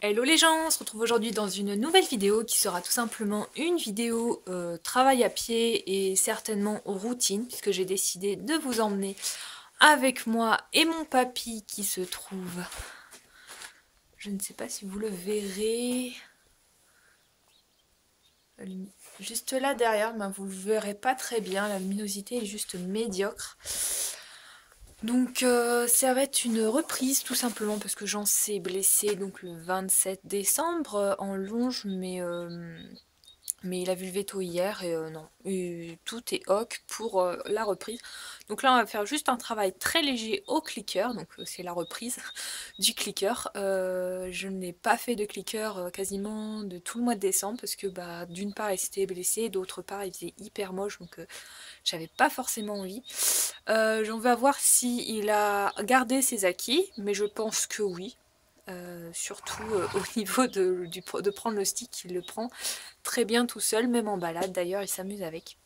Hello les gens, on se retrouve aujourd'hui dans une nouvelle vidéo qui sera tout simplement une vidéo travail à pied et certainement routine, puisque j'ai décidé de vous emmener avec moi et mon papy qui se trouve, je ne sais pas si vous le verrez, juste là derrière, mais vous ne le verrez pas très bien, la luminosité est juste médiocre. Donc ça va être une reprise tout simplement parce que Jean s'est blessé donc le 27 décembre en longe, mais il a vu le veto hier et non, et tout est ok pour la reprise. Donc là on va faire juste un travail très léger au clicker, donc c'est la reprise du clicker. Je n'ai pas fait de clicker quasiment de tout le mois de décembre parce que bah, d'une part il s'était blessé, d'autre part il faisait hyper moche, donc j'avais pas forcément envie. On va voir s'il a gardé ses acquis, mais je pense que oui. Surtout au niveau de prendre le stick, il le prend très bien tout seul, même en balade d'ailleurs, il s'amuse avec.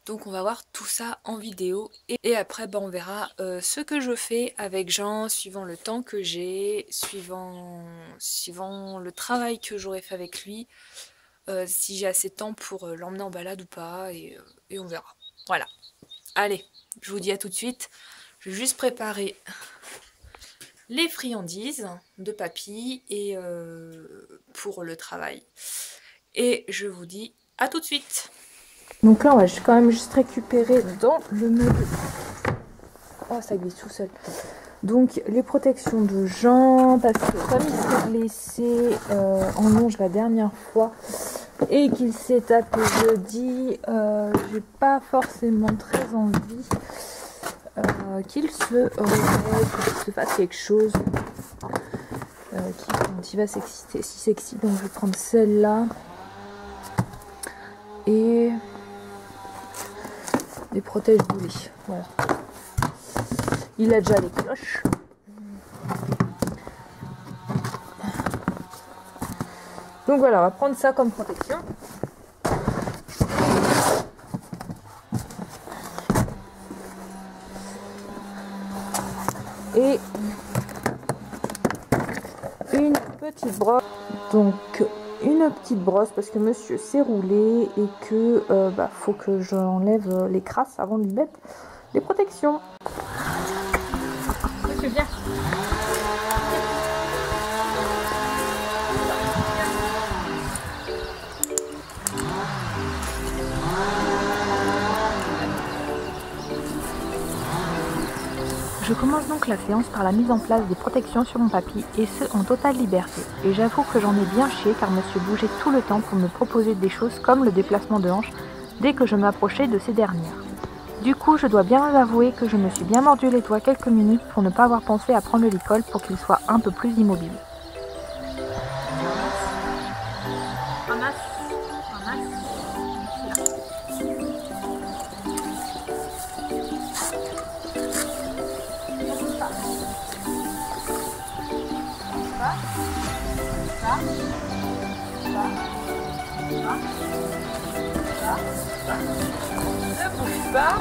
Donc on va voir tout ça en vidéo et après bah, on verra ce que je fais avec Jean, suivant le temps que j'ai, suivant le travail que j'aurais fait avec lui, si j'ai assez de temps pour l'emmener en balade ou pas, et on verra. Voilà. Allez, je vous dis à tout de suite. Je vais juste préparer les friandises de papy et pour le travail. Et je vous dis à tout de suite. Donc là, on va quand même juste récupérer dans le meuble. Oh, ça glisse tout seul. Donc les protections de Jean, parce que comme il s'est blessé en longe la dernière fois et qu'il s'est tapé jeudi, j'ai pas forcément très envie qu'il se remette, qu'il se fasse quelque chose quand il va s'exciter. Si s'excite, donc je vais prendre celle-là et des protège-boulets. Voilà. Il a déjà les cloches. Donc voilà, on va prendre ça comme protection. Et une petite brosse. Donc une petite brosse parce que monsieur s'est roulé et que faut que j'enlève les crasses avant de lui mettre les protections. Monsieur, viens. Je commence donc la séance par la mise en place des protections sur mon papy, et ce en totale liberté. Et j'avoue que j'en ai bien chié car monsieur bougeait tout le temps pour me proposer des choses comme le déplacement de hanche dès que je m'approchais de ces dernières. Du coup, je dois bien avouer que je me suis bien mordu les doigts quelques minutes pour ne pas avoir pensé à prendre le licol pour qu'il soit un peu plus immobile. Ne bouge pas.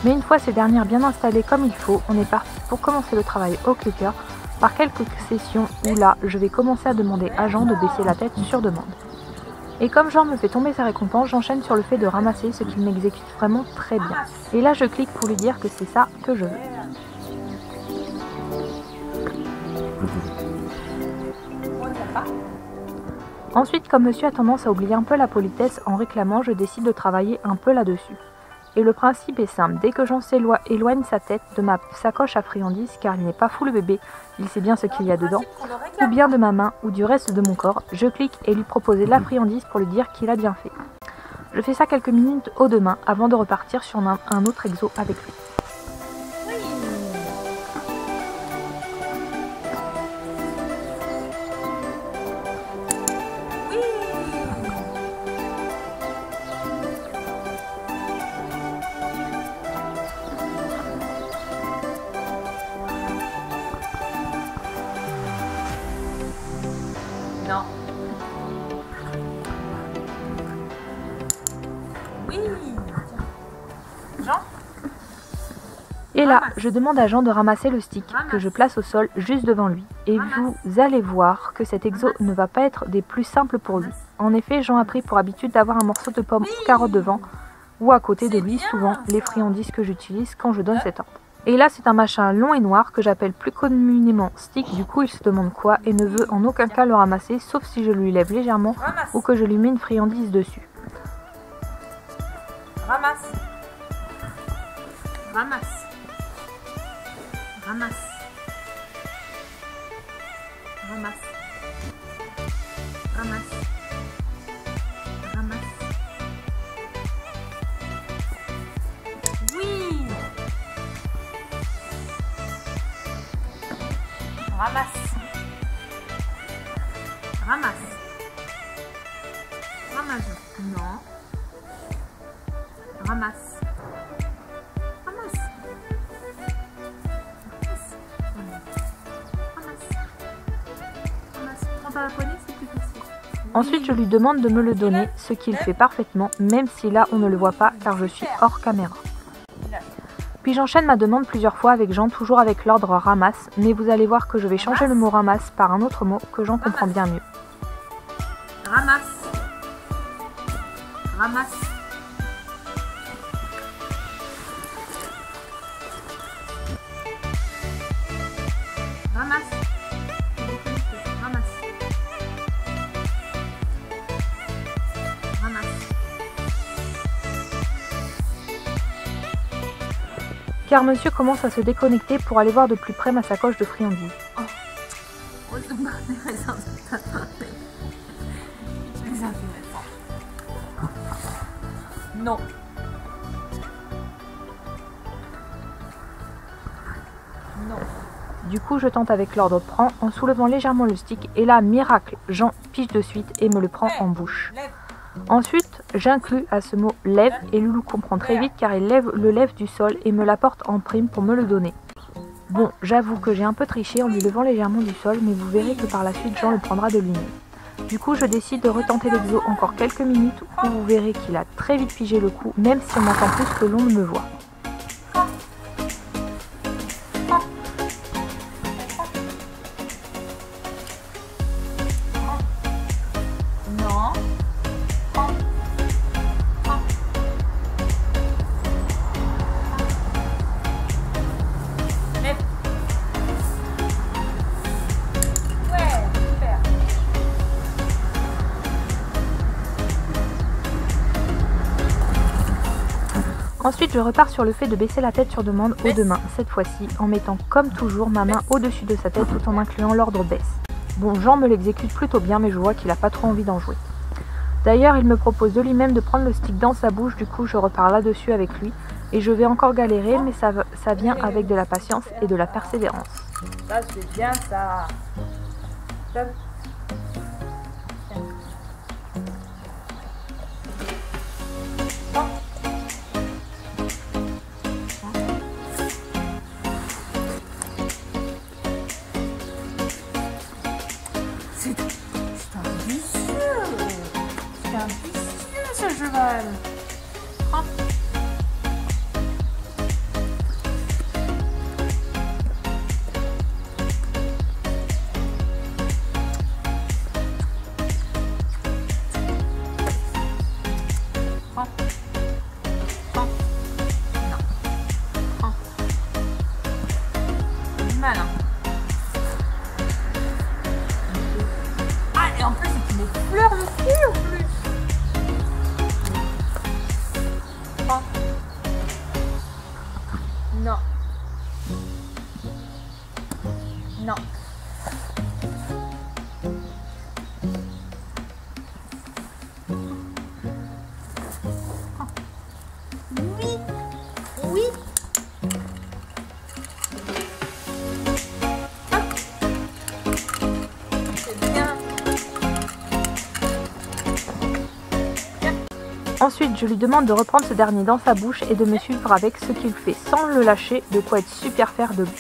Mais une fois ces dernières bien installées comme il faut, on est parti pour commencer le travail au clicker par quelques sessions où là, je vais commencer à demander à Jean de baisser la tête sur demande. Et comme Jean me fait tomber sa récompense, j'enchaîne sur le fait de ramasser ce qu'il m'exécute vraiment très bien. Et là, je clique pour lui dire que c'est ça que je veux. Ensuite, comme monsieur a tendance à oublier un peu la politesse en réclamant, je décide de travailler un peu là-dessus. Et le principe est simple, dès que Jean éloigne sa tête de ma sacoche à friandises, car il n'est pas fou le bébé, il sait bien ce qu'il y a dedans, ou bien de ma main ou du reste de mon corps, je clique et lui propose la friandise pour lui dire qu'il a bien fait. Je fais ça quelques minutes haut de main avant de repartir sur un autre exo avec lui. Non. Oui. Jean. Et là, je demande à Jean de ramasser le stick que je place au sol juste devant lui. Et vous allez voir que cet exo ne va pas être des plus simples pour lui. En effet, Jean a pris pour habitude d'avoir un morceau de pomme ou carotte devant ou à côté de lui, souvent les friandises que j'utilise quand je donne cet ordre. Et là, c'est un machin long et noir que j'appelle plus communément stick. Du coup, il se demande quoi et ne veut en aucun cas le ramasser, sauf si je lui lève légèrement ou que je lui mets une friandise dessus. Ramasse. Ramasse. Ramasse. Ramasse. Ramasse. Ramasse. Oui. Ramasse. Ramasse. Ramasse. Non. Ramasse. Ramasse. Ramasse. Prends pas la poignée, c'est plus facile. Ensuite, je lui demande de me le donner, ce qu'il fait parfaitement, même si là on ne le voit pas car je suis hors caméra. Puis j'enchaîne ma demande plusieurs fois avec Jean, toujours avec l'ordre ramasse, mais vous allez voir que je vais changer le mot ramasse par un autre mot que Jean comprend bien mieux. Ramasse. Ramasse. Ramasse. Ramasse. Ramasse. Car monsieur commence à se déconnecter pour aller voir de plus près ma sacoche de friandises. Non. Non. Du coup, je tente avec l'ordre prend en soulevant légèrement le stick et là, miracle, Jean pige de suite et me le prend en bouche. Ensuite, j'inclus à ce mot lève et Loulou comprend très vite car il le lève du sol et me l'apporte en prime pour me le donner. Bon, j'avoue que j'ai un peu triché en lui levant légèrement du sol, mais vous verrez que par la suite Jean le prendra de lui-même. Du coup, je décide de retenter l'exo encore quelques minutes où vous verrez qu'il a très vite figé le coup, même si on entend plus que l'on ne me voit. Non. Lève. Ouais, super. Ensuite, je repars sur le fait de baisser la tête sur demande aux deux mains, cette fois-ci en mettant comme toujours ma main au-dessus de sa tête tout en incluant l'ordre baisse. Bon, Jean me l'exécute plutôt bien, mais je vois qu'il n'a pas trop envie d'en jouer. D'ailleurs, il me propose de lui-même de prendre le stick dans sa bouche, du coup je repars là-dessus avec lui. Et je vais encore galérer, mais ça vient avec de la patience et de la persévérance. Ça c'est bien ça. C'est un vicieux. C'est un vicieux ce cheval. Prends. Malin. Ah, et en plus, il met fleurs dessus en plus. Prends. Non. Non. Oui. Oui. Ensuite, je lui demande de reprendre ce dernier dans sa bouche et de me suivre avec ce qu'il fait sans le lâcher, de quoi être super fier de lui.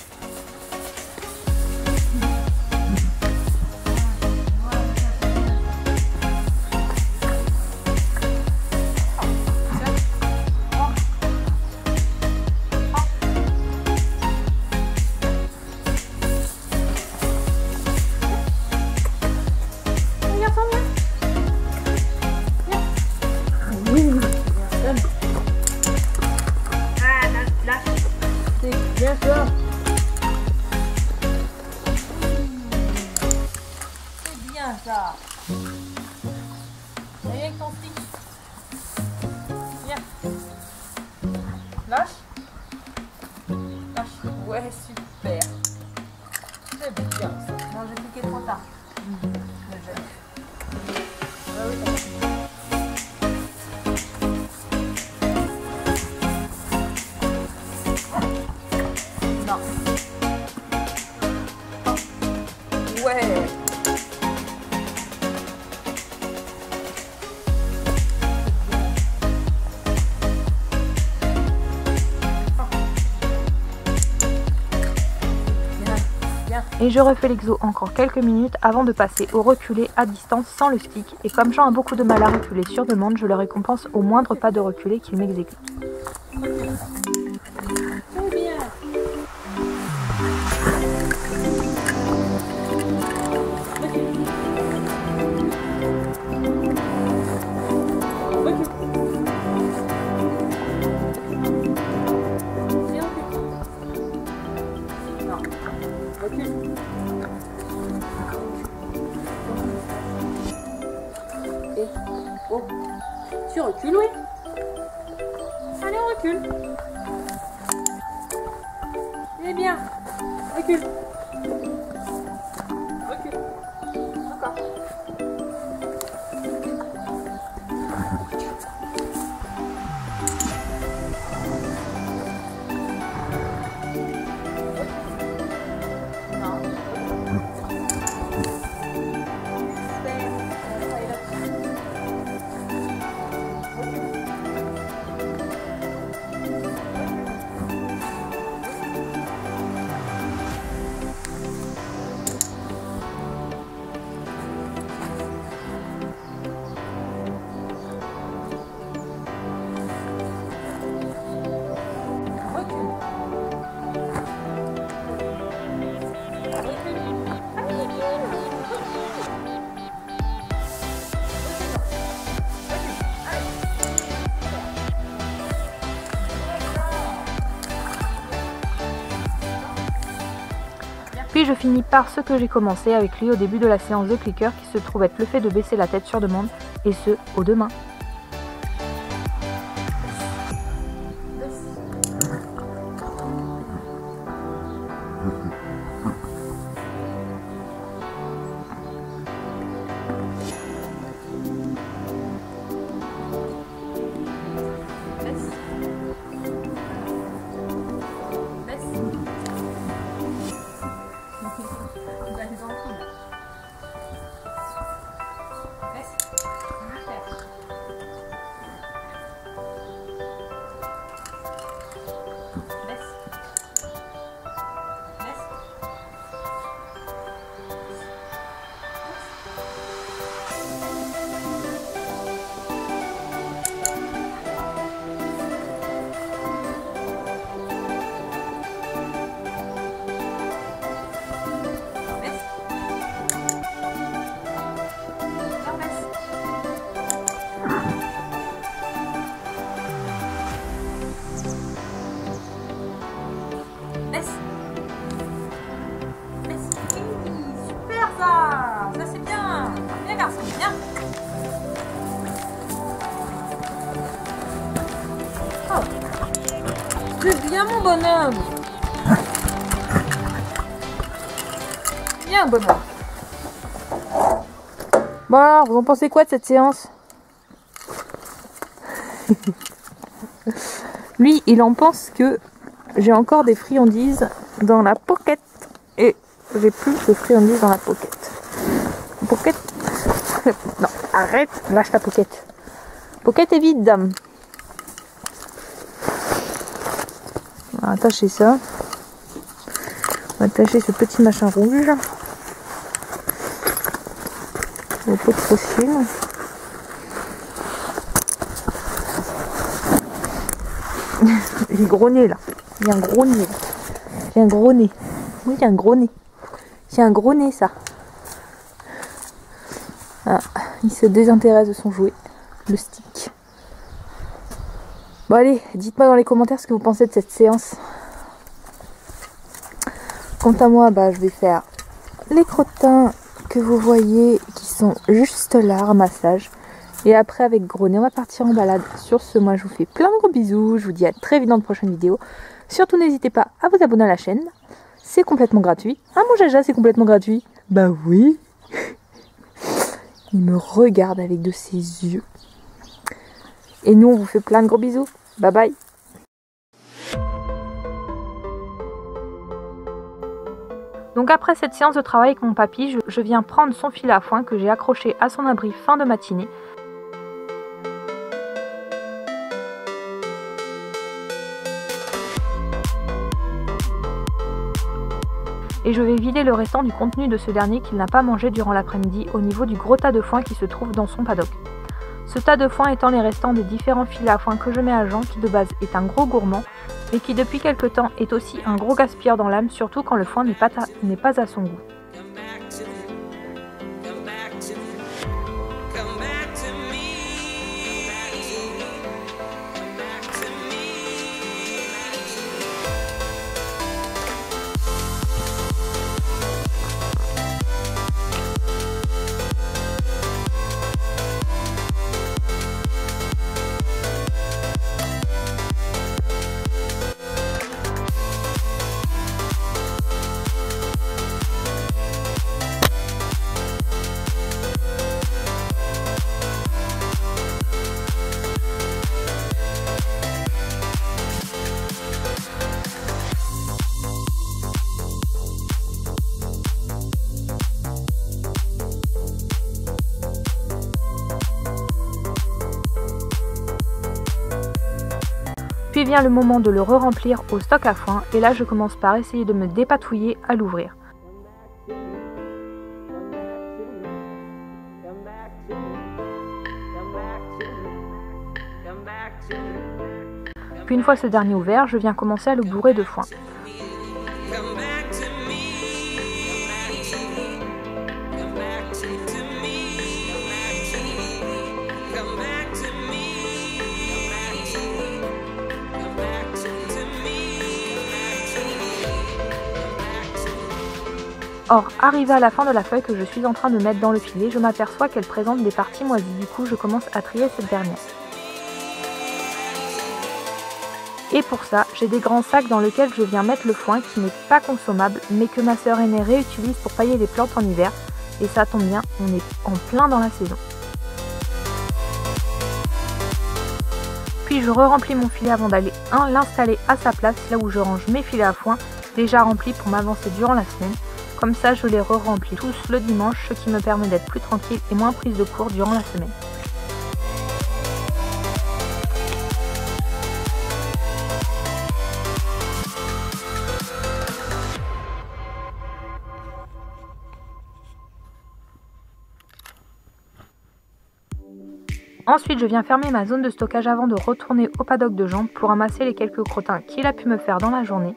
Bien sûr. C'est bien ça. Allez avec ton stick. Viens. Lâche. Lâche. Ouais, super. C'est bien ça. Non, j'ai piqué trop tard. Le jeune. Ah oui, ouais. Et je refais l'exo encore quelques minutes avant de passer au reculé à distance sans le stick. Et comme Jean a beaucoup de mal à reculer sur demande, je le récompense au moindre pas de reculé qu'il m'exécute. C'est bien. Et oh, tu recules, oui. Allez, on recule. Eh bien, recule. Recule. Encore. Puis je finis par ce que j'ai commencé avec lui au début de la séance de clicker qui se trouve être le fait de baisser la tête sur demande, et ce, aux deux mains. Viens mon bonhomme. Viens bonhomme. Bon alors, vous en pensez quoi de cette séance? Lui, il en pense que j'ai encore des friandises dans la pocket. Et j'ai plus de friandises dans la pocket. Pocket? Non, arrête, lâche ta pocket. Pocket est vide, dame. On va attacher ça. On va attacher ce petit machin rouge au pot de fossile. Il est gros nez là. Il y a un gros nez. Il y a un gros nez. Oui, il y a un gros nez. C'est un gros nez ça. Ah, il se désintéresse de son jouet, le stick. Bon allez, dites-moi dans les commentaires ce que vous pensez de cette séance. Quant à moi, je vais faire les crottins que vous voyez qui sont juste là, ramassage. Et après avec Gros Nez, on va partir en balade. Sur ce, moi je vous fais plein de gros bisous. Je vous dis à très vite dans de prochaines vidéos. Surtout n'hésitez pas à vous abonner à la chaîne. C'est complètement gratuit. Ah mon Jaja, c'est complètement gratuit. Bah oui. Il me regarde avec de ses yeux. Et nous, on vous fait plein de gros bisous. Bye bye. Donc après cette séance de travail avec mon papy, je viens prendre son filet à foin que j'ai accroché à son abri fin de matinée. Et je vais vider le restant du contenu de ce dernier qu'il n'a pas mangé durant l'après-midi au niveau du gros tas de foin qui se trouve dans son paddock. Ce tas de foin étant les restants des différents filets à foin que je mets à Jean, qui de base est un gros gourmand, et qui depuis quelque temps est aussi un gros gaspilleur dans l'âme, surtout quand le foin n'est pas à son goût. Puis vient le moment de le re-remplir au stock à foin et là je commence par essayer de me dépatouiller à l'ouvrir. Puis une fois ce dernier ouvert, je viens commencer à le bourrer de foin. Or, arrivé à la fin de la feuille que je suis en train de mettre dans le filet, je m'aperçois qu'elle présente des parties moisies, du coup je commence à trier cette dernière. Et pour ça, j'ai des grands sacs dans lesquels je viens mettre le foin qui n'est pas consommable, mais que ma sœur aînée réutilise pour pailler les plantes en hiver, et ça tombe bien, on est en plein dans la saison. Puis je re-remplis mon filet avant d'aller l'installer à sa place, là où je range mes filets à foin, déjà remplis pour m'avancer durant la semaine. Comme ça, je les re-remplis tous le dimanche, ce qui me permet d'être plus tranquille et moins prise de cours durant la semaine. Ensuite, je viens fermer ma zone de stockage avant de retourner au paddock de Jean pour ramasser les quelques crottins qu'il a pu me faire dans la journée.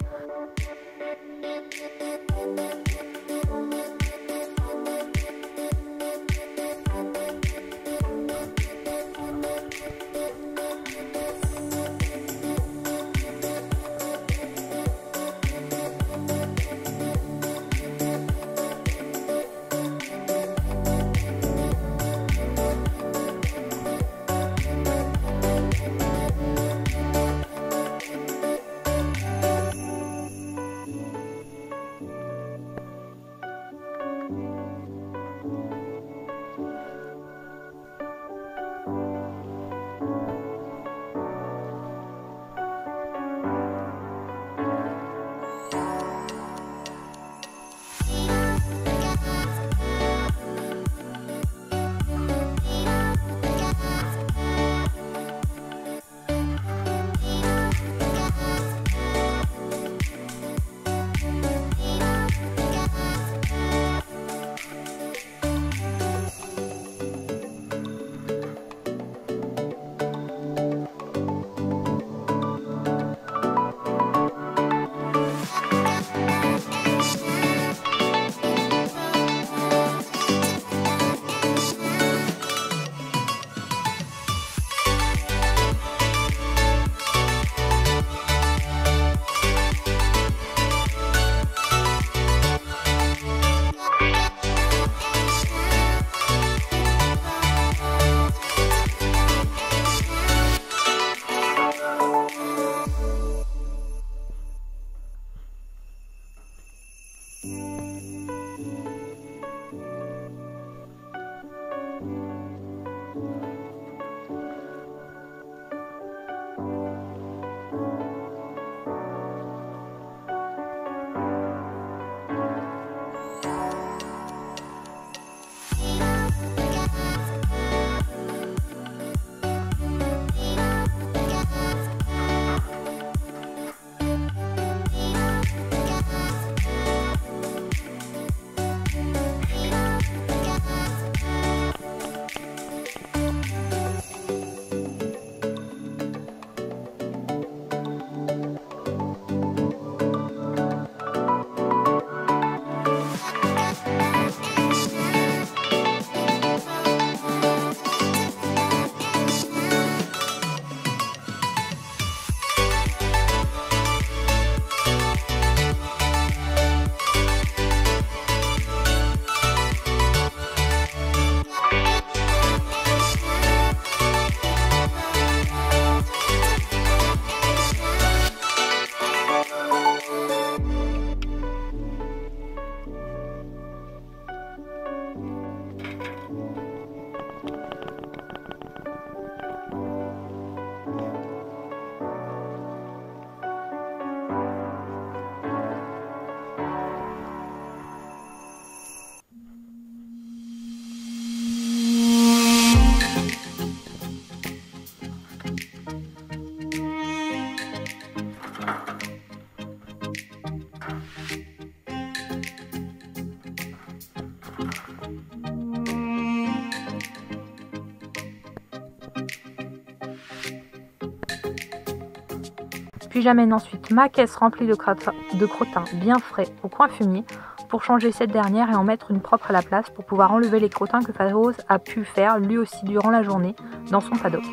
Puis j'amène ensuite ma caisse remplie de crottin bien frais au coin fumier pour changer cette dernière et en mettre une propre à la place pour pouvoir enlever les crottins que Farouz a pu faire lui aussi durant la journée dans son paddock.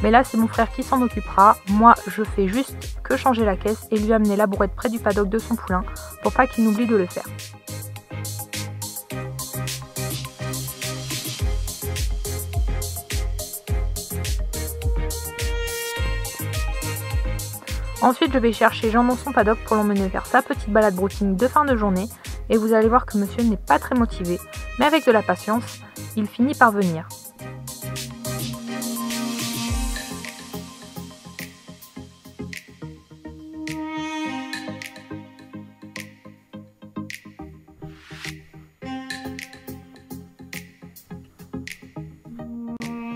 Mais là, c'est mon frère qui s'en occupera. Moi, je fais juste que changer la caisse et lui amener la brouette près du paddock de son poulain pour pas qu'il n'oublie de le faire. Ensuite, je vais chercher Jean dans son paddock pour l'emmener faire sa petite balade broutine de fin de journée. Et vous allez voir que monsieur n'est pas très motivé, mais avec de la patience, il finit par venir.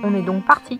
On est donc parti.